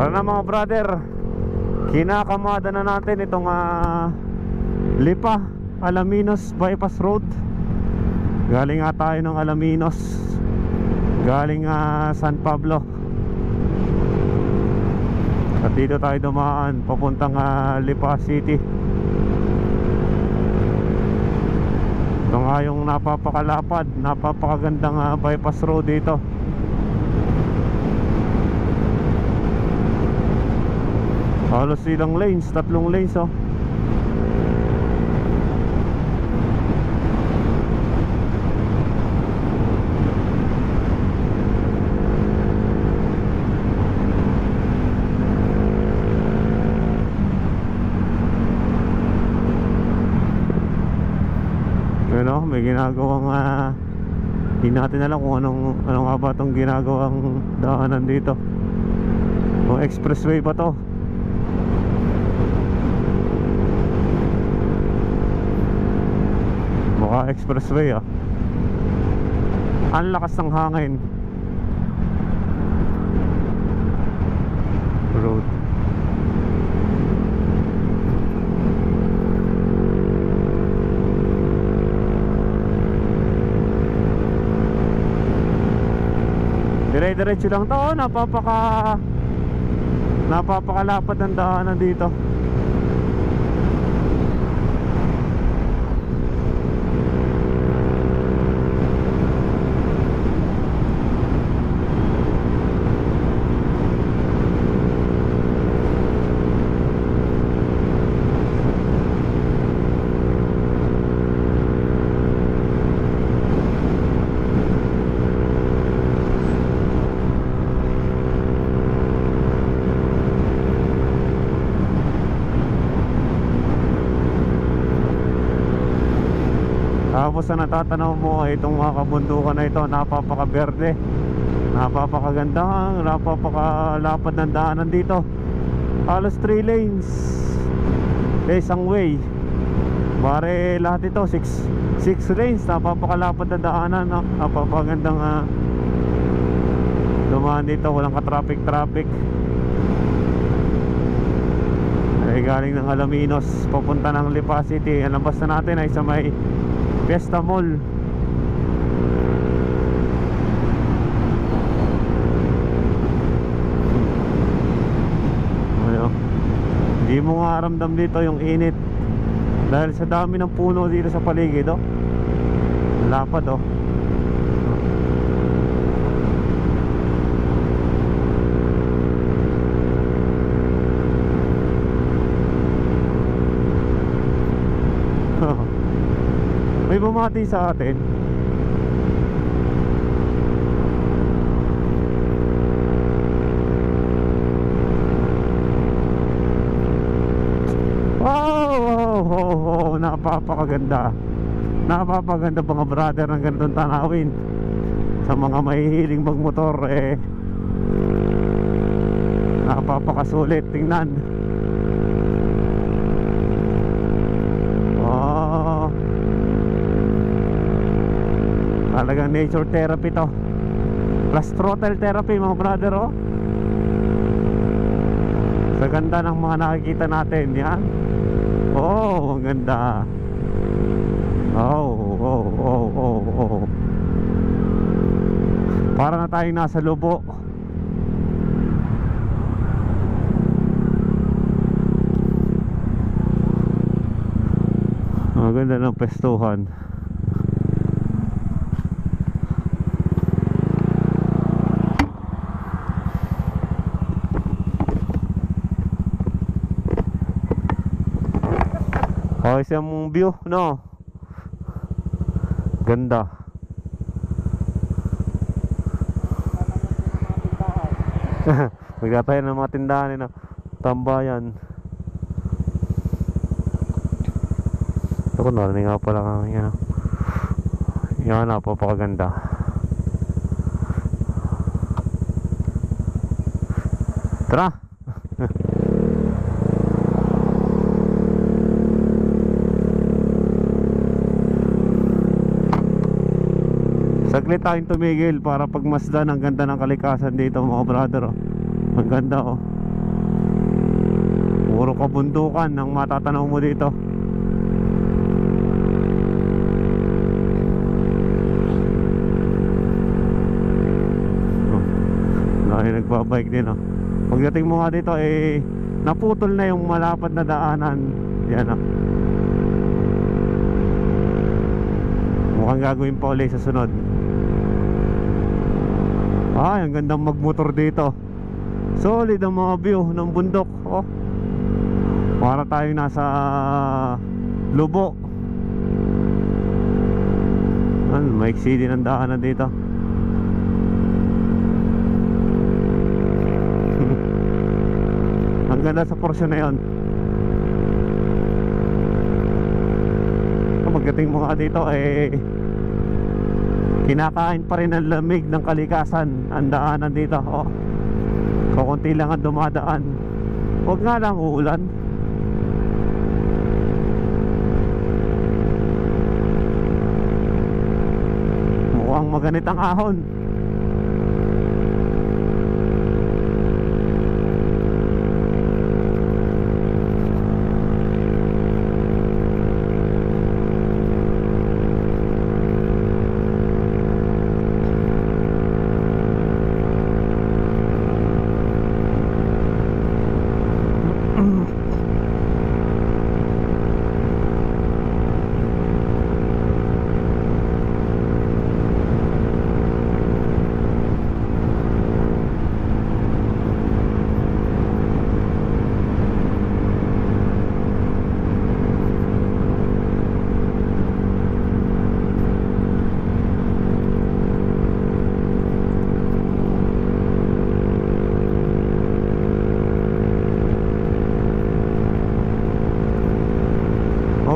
Tara na mga brother, kinakamada na natin itong Lipa Alaminos Bypass Road. Galing nga tayo ng Alaminos, galing San Pablo, at dito tayo dumaan papuntang Lipa City. Ito nga yung napapakalapad, napapakagandang bypass road dito. Halos ilang lanes, 3 lanes oh. Ano, may ginagawang hindi natin alam kung ano nga ba itong ginagawang daanan dito. O expressway ba to? Baka expressway ah. Ang lakas ng hangin. Road. Dire-diretso lang to, napapakalapad ng daanan dito. Tapos na natatanaw mo itong mga kabundukan na ito, napapakaberde, napapakaganda, napapakalapad ng daanan dito. Halos 3 lanes, isang way. Bale lahat ito 6 lanes, napapakalapad ng daanan, no? Napapagandang dumaan dito, walang ka-traffic. Ay galing ng Alaminos papunta ng Lipa City. Ang labas na natin ay sa may Fiesta Mall. Ano, hindi mo nga ramdam dito yung init dahil sa dami ng puno dito sa paligid oh. Lapad oh. May bumati sa atin. Oh, napapakaganda. Napapaganda mga brother ng ganitong tanawin. Sa mga mahihiling magmotor napapakasulit tingnan. Talagang nature therapy to, plus throttle therapy mga brother oh. Sa ganda ng mga nakikita natin yan. Oh, ang ganda. Oh. Para na tayong nasa lubo. Ang ganda ng pestuhan. Oh, isang view, no? Ganda. Magkatayo ng mga tindahan na tambayan. Ito ko narinig nga pala kang yan, napapakaganda. Tara. Saglit tayong tumigil para pagmasdan. Ang ganda ng kalikasan dito mga brother oh. Ang ganda oh. Puro kabundukan ang matatanaw mo dito. Nagbabike din, oh. Pagdating mo nga dito naputol na yung malapad na daanan. Yan, oh. Mukhang gagawin pa ulit sa sunod. Ay, ang gandang magmotor dito. Solid ang mga view ng bundok, oh. Para tayong nasa Lubo. Maiksi din ang daanan dito. Ang ganda sa porsyon na yun. Pagdating mo nga dito kinakain pa rin ang lamig ng kalikasan ang daanan dito, oh. Kukunti lang ang dumadaan. Huwag nga lang uulan. Mukhang maganit ang ahon.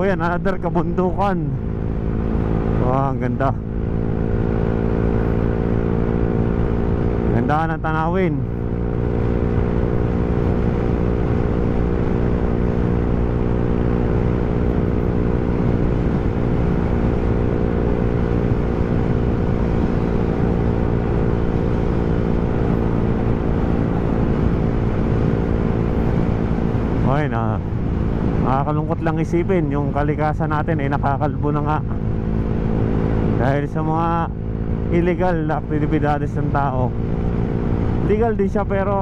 Yan, another kabundukan. Wow, ang ganda. Ganda ng tanawin. Okay na. Nakakalungkot lang isipin, yung kalikasan natin nakakalbo na nga dahil sa mga illegal na aktibidades ng tao. Legal din siya pero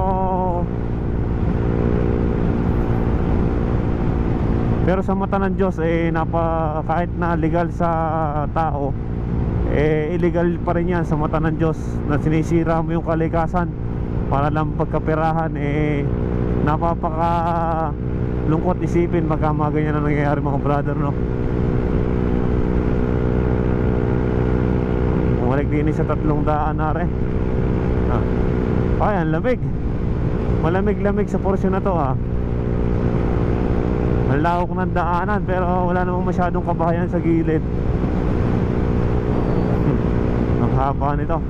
sa mata ng Diyos kahit na legal sa tao, illegal pa rin yan sa mata ng Diyos, na sinisira mo yung kalikasan para lang pagkaperahan. Napapaka lungkot isipin magka mga ganyan na nangyayari, mga brother, no? Bumalik din sa 300 na rin. Ay, ang lamig. Malamig-lamig sa porsyon na to, ha. Ang lawak ng daanan pero wala namang masyadong kabahayan sa gilid. Ang haba nito.